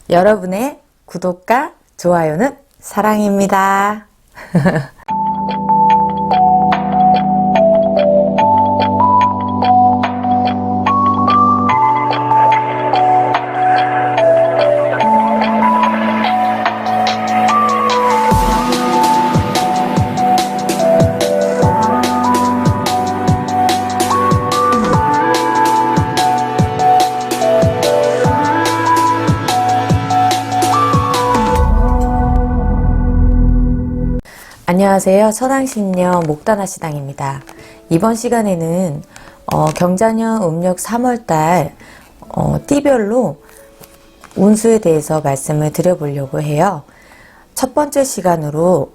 여러분의 구독과 좋아요는 사랑입니다. 안녕하세요. 천왕신녀 목단화시당입니다. 이번 시간에는 경자년 음력 3월달 띠별로 운수에 대해서 말씀을 드려보려고 해요. 첫 번째 시간으로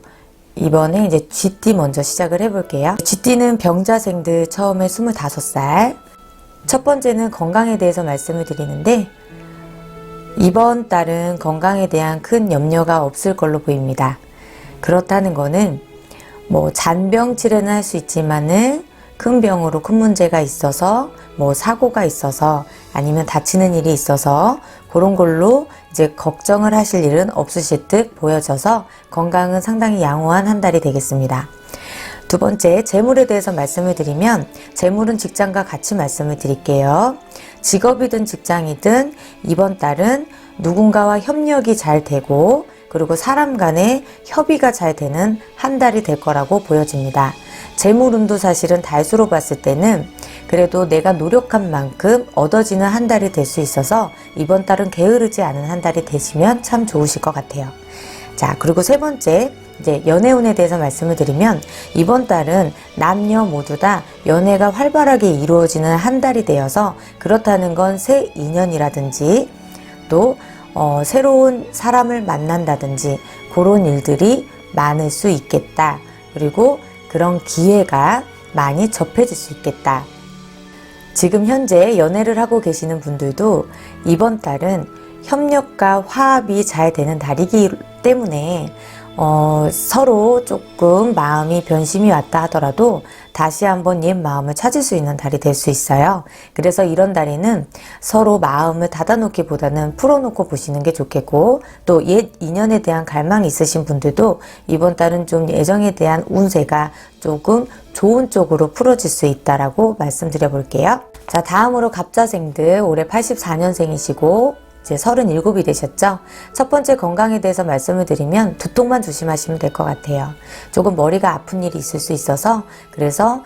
이번에 이제 쥐띠 먼저 시작을 해볼게요. 쥐띠는 병자생들 처음에 25살. 첫 번째는 건강에 대해서 말씀을 드리는데 이번 달은 건강에 대한 큰 염려가 없을 걸로 보입니다. 그렇다는 거는 뭐 잔병 치레는 할 수 있지만은 큰 병으로 큰 문제가 있어서 뭐 사고가 있어서 아니면 다치는 일이 있어서 그런 걸로 이제 걱정을 하실 일은 없으실 듯 보여져서 건강은 상당히 양호한 한 달이 되겠습니다. 두 번째, 재물에 대해서 말씀을 드리면 재물은 직장과 같이 말씀을 드릴게요. 직업이든 직장이든 이번 달은 누군가와 협력이 잘 되고 그리고 사람 간의 협의가 잘 되는 한 달이 될 거라고 보여집니다. 재물운도 사실은 달수로 봤을 때는 그래도 내가 노력한 만큼 얻어지는 한 달이 될 수 있어서 이번 달은 게으르지 않은 한 달이 되시면 참 좋으실 것 같아요. 자, 그리고 세 번째, 이제 연애운에 대해서 말씀을 드리면 이번 달은 남녀 모두 다 연애가 활발하게 이루어지는 한 달이 되어서 그렇다는 건 새 인연이라든지 또 새로운 사람을 만난다든지 그런 일들이 많을 수 있겠다. 그리고 그런 기회가 많이 접해질 수 있겠다. 지금 현재 연애를 하고 계시는 분들도 이번 달은 협력과 화합이 잘 되는 달이기 때문에 서로 조금 마음이 변심이 왔다 하더라도 다시 한번 옛 마음을 찾을 수 있는 달이 될 수 있어요. 그래서 이런 달에는 서로 마음을 닫아놓기보다는 풀어놓고 보시는 게 좋겠고 또 옛 인연에 대한 갈망이 있으신 분들도 이번 달은 좀 예정에 대한 운세가 조금 좋은 쪽으로 풀어질 수 있다라고 말씀드려 볼게요. 자, 다음으로 갑자생들 올해 84년생이시고 이제 37이 되셨죠? 첫 번째 건강에 대해서 말씀을 드리면 두통만 조심하시면 될 것 같아요. 조금 머리가 아픈 일이 있을 수 있어서 그래서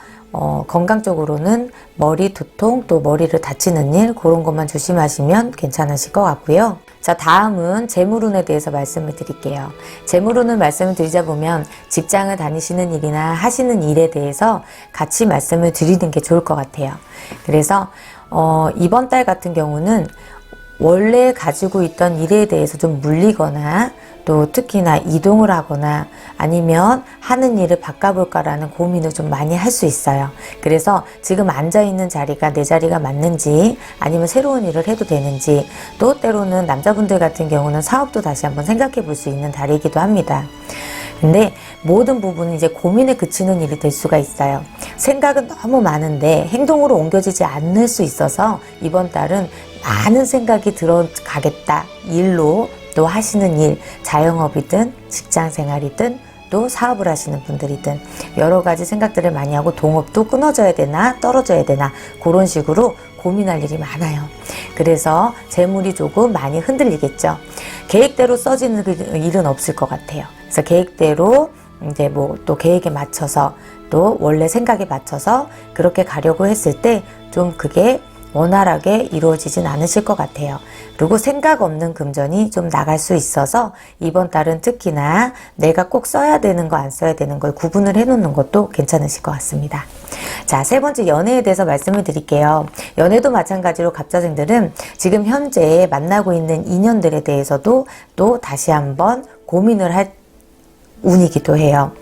건강 쪽으로는 머리 두통 또 머리를 다치는 일 그런 것만 조심하시면 괜찮으실 것 같고요. 자, 다음은 재물운에 대해서 말씀을 드릴게요. 재물운을 말씀을 드리자 보면 직장을 다니시는 일이나 하시는 일에 대해서 같이 말씀을 드리는 게 좋을 것 같아요. 그래서 이번 달 같은 경우는 원래 가지고 있던 일에 대해서 좀 물리거나 또 특히나 이동을 하거나 아니면 하는 일을 바꿔볼까라는 고민을 좀 많이 할 수 있어요. 그래서 지금 앉아있는 자리가 내 자리가 맞는지 아니면 새로운 일을 해도 되는지 또 때로는 남자분들 같은 경우는 사업도 다시 한번 생각해 볼 수 있는 달이기도 합니다. 근데 모든 부분은 이제 고민에 그치는 일이 될 수가 있어요. 생각은 너무 많은데 행동으로 옮겨지지 않을 수 있어서 이번 달은 많은 생각이 들어가겠다. 일로 또 하시는 일, 자영업이든 직장생활이든 또 사업을 하시는 분들이든 여러 가지 생각들을 많이 하고 동업도 끊어져야 되나 떨어져야 되나 그런 식으로 고민할 일이 많아요. 그래서 재물이 조금 많이 흔들리겠죠. 계획대로 써지는 일은 없을 것 같아요. 그래서 계획대로 이제 뭐 또 계획에 맞춰서 또 원래 생각에 맞춰서 그렇게 가려고 했을 때 좀 그게 원활하게 이루어지진 않으실 것 같아요. 그리고 생각 없는 금전이 좀 나갈 수 있어서 이번 달은 특히나 내가 꼭 써야 되는 거 안 써야 되는 걸 구분을 해놓는 것도 괜찮으실 것 같습니다. 자, 세 번째 연애에 대해서 말씀을 드릴게요. 연애도 마찬가지로 갑자생들은 지금 현재 만나고 있는 인연들에 대해서도 또 다시 한번 고민을 할 운이기도 해요.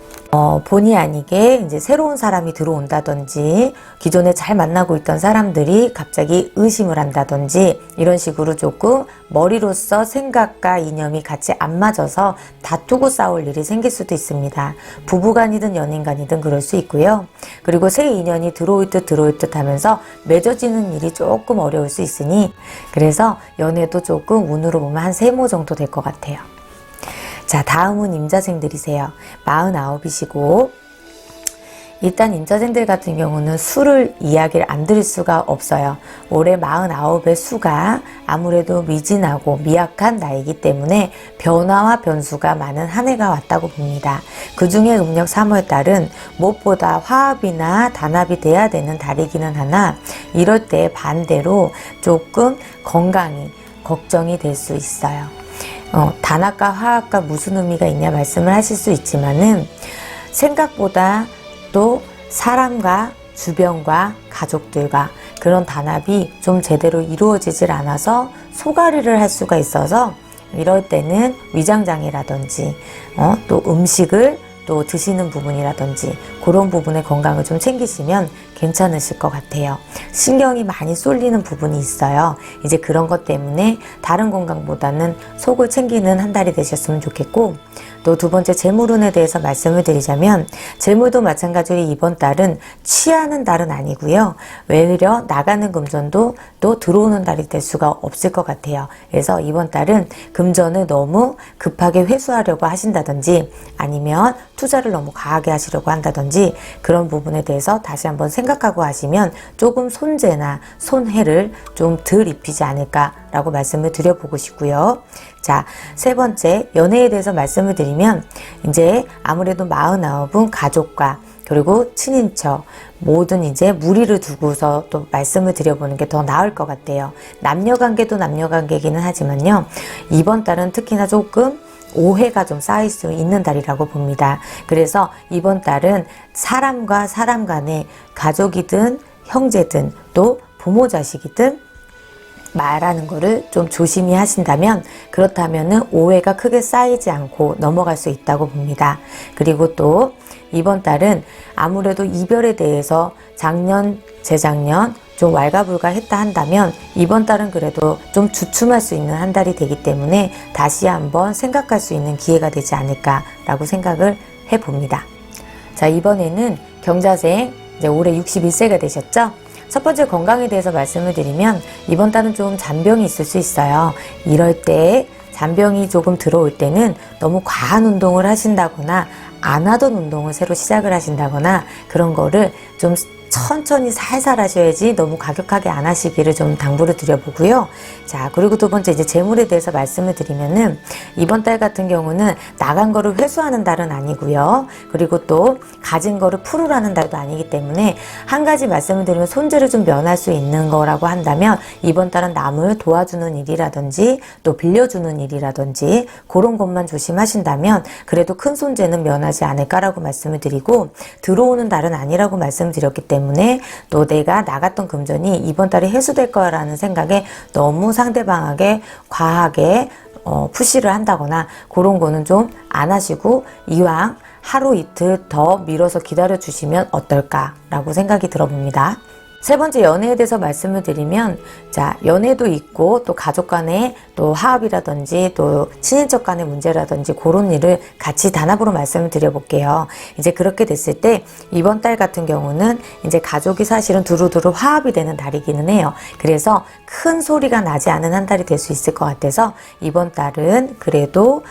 본의 아니게 이제 새로운 사람이 들어온다든지 기존에 잘 만나고 있던 사람들이 갑자기 의심을 한다든지 이런 식으로 조금 머리로서 생각과 이념이 같이 안 맞아서 다투고 싸울 일이 생길 수도 있습니다. 부부간이든 연인간이든 그럴 수 있고요. 그리고 새 인연이 들어올 듯 하면서 맺어지는 일이 조금 어려울 수 있으니 그래서 연애도 조금 운으로 보면 한 3모 정도 될 것 같아요. 자, 다음은 임자생들이세요. 49이시고 일단 임자생들 같은 경우는 수를 이야기를 안 드릴 수가 없어요. 올해 49의 수가 아무래도 미진하고 미약한 나이기 때문에 변화와 변수가 많은 한 해가 왔다고 봅니다. 그 중에 음력 3월달은 무엇보다 화합이나 단합이 돼야 되는 달이기는 하나 이럴 때 반대로 조금 건강이 걱정이 될 수 있어요. 단합과 화합과 무슨 의미가 있냐 말씀을 하실 수 있지만은 생각보다 또 사람과 주변과 가족들과 그런 단합이 좀 제대로 이루어지질 않아서 소가리를 할 수가 있어서 이럴 때는 위장장애라든지 또 음식을 또 드시는 부분이라든지 그런 부분의 건강을 좀 챙기시면 괜찮으실 것 같아요. 신경이 많이 쏠리는 부분이 있어요. 이제 그런 것 때문에 다른 건강보다는 속을 챙기는 한 달이 되셨으면 좋겠고 또 두 번째 재물운에 대해서 말씀을 드리자면 재물도 마찬가지로 이번 달은 취하는 달은 아니고요. 외려 나가는 금전도 또 들어오는 달이 될 수가 없을 것 같아요. 그래서 이번 달은 금전을 너무 급하게 회수하려고 하신다든지 아니면 투자를 너무 과하게 하시려고 한다든지 그런 부분에 대해서 다시 한번 생각하고 하시면 조금 손재나 손해를 좀 덜 입히지 않을까라고 말씀을 드려보고 싶고요. 자, 세 번째 연애에 대해서 말씀을 드리면 이제 아무래도 49은 가족과 그리고 친인척 모든 이제 무리를 두고서 또 말씀을 드려보는 게 더 나을 것 같아요. 남녀관계도 남녀관계이기는 하지만요. 이번 달은 특히나 조금 오해가 좀 쌓일 수 있는 달이라고 봅니다. 그래서 이번 달은 사람과 사람 간에 가족이든 형제든 또 부모 자식이든 말하는 거를 좀 조심히 하신다면 그렇다면은 오해가 크게 쌓이지 않고 넘어갈 수 있다고 봅니다. 그리고 또 이번 달은 아무래도 이별에 대해서 작년, 재작년 좀 왈가불가했다 한다면 이번 달은 그래도 좀 주춤할 수 있는 한 달이 되기 때문에 다시 한번 생각할 수 있는 기회가 되지 않을까라고 생각을 해봅니다. 자, 이번에는 경자생 이제 올해 61세가 되셨죠? 첫 번째 건강에 대해서 말씀을 드리면 이번 달은 좀 잔병이 있을 수 있어요. 이럴 때 잔병이 조금 들어올 때는 너무 과한 운동을 하신다거나 안 하던 운동을 새로 시작을 하신다거나 그런 거를 좀 천천히 살살 하셔야지 너무 과격하게 안 하시기를 좀 당부를 드려보고요. 자, 그리고 두 번째 이제 재물에 대해서 말씀을 드리면은 이번 달 같은 경우는 나간 거를 회수하는 달은 아니고요. 그리고 또 가진 거를 풀으라는 달도 아니기 때문에 한 가지 말씀을 드리면 손재를 좀 면할 수 있는 거라고 한다면 이번 달은 남을 도와주는 일이라든지 또 빌려주는 일이라든지 그런 것만 조심하신다면 그래도 큰 손재는 면하지 않을까라고 말씀을 드리고 들어오는 달은 아니라고 말씀드렸기 때문에 또 내가 나갔던 금전이 이번 달에 회수될 거라는 생각에 너무 상대방에게 과하게 푸시를 한다거나 그런 거는 좀 안 하시고 이왕 하루 이틀 더 미뤄서 기다려 주시면 어떨까라고 생각이 들어봅니다. 세 번째 연애에 대해서 말씀을 드리면 자, 연애도 있고 또 가족 간의 또 화합이라든지 또 친인척 간의 문제라든지 그런 일을 같이 단합으로 말씀을 드려볼게요. 이제 그렇게 됐을 때 이번 달 같은 경우는 이제 가족이 사실은 두루두루 화합이 되는 달이기는 해요. 그래서 큰 소리가 나지 않은 한 달이 될 수 있을 것 같아서 이번 달은 그래도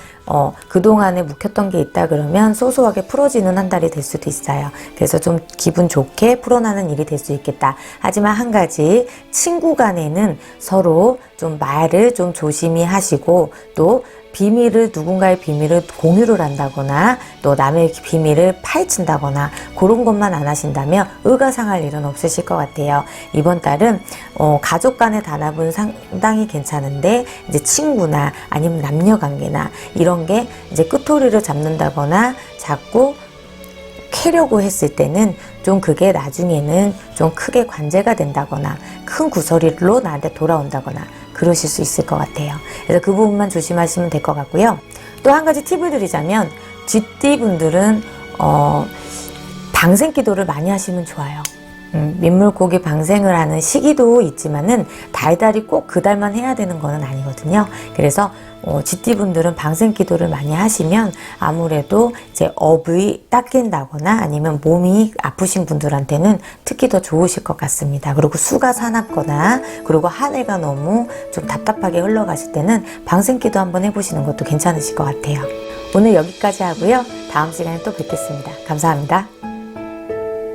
그동안에 묵혔던 게 있다 그러면 소소하게 풀어지는 한 달이 될 수도 있어요. 그래서 좀 기분 좋게 풀어나는 일이 될 수 있겠다. 하지만 한 가지 친구 간에는 서로 좀 말을 좀 조심히 하시고 또 비밀을 누군가의 비밀을 공유를 한다거나 또 남의 비밀을 파헤친다거나 그런 것만 안 하신다면 의가 상할 일은 없으실 것 같아요. 이번 달은 가족 간의 단합은 상당히 괜찮은데 이제 친구나 아니면 남녀 관계나 이런 게 이제 끄토리를 잡는다거나 자꾸 캐려고 했을 때는 좀 그게 나중에는 좀 크게 관제가 된다거나 큰 구설이로 나한테 돌아온다거나 그러실 수 있을 것 같아요. 그래서 그 부분만 조심하시면 될 것 같고요. 또 한 가지 팁을 드리자면 쥐띠 분들은 방생 기도를 많이 하시면 좋아요. 민물고기 방생을 하는 시기도 있지만은 달달이 꼭 그 달만 해야 되는 거는 아니거든요. 그래서 쥐띠분들은 방생 기도를 많이 하시면 아무래도 이제 업이 닦인다거나 아니면 몸이 아프신 분들한테는 특히 더 좋으실 것 같습니다. 그리고 수가 사납거나 그리고 한 해가 너무 좀 답답하게 흘러가실 때는 방생 기도 한번 해보시는 것도 괜찮으실 것 같아요. 오늘 여기까지 하고요. 다음 시간에 또 뵙겠습니다. 감사합니다.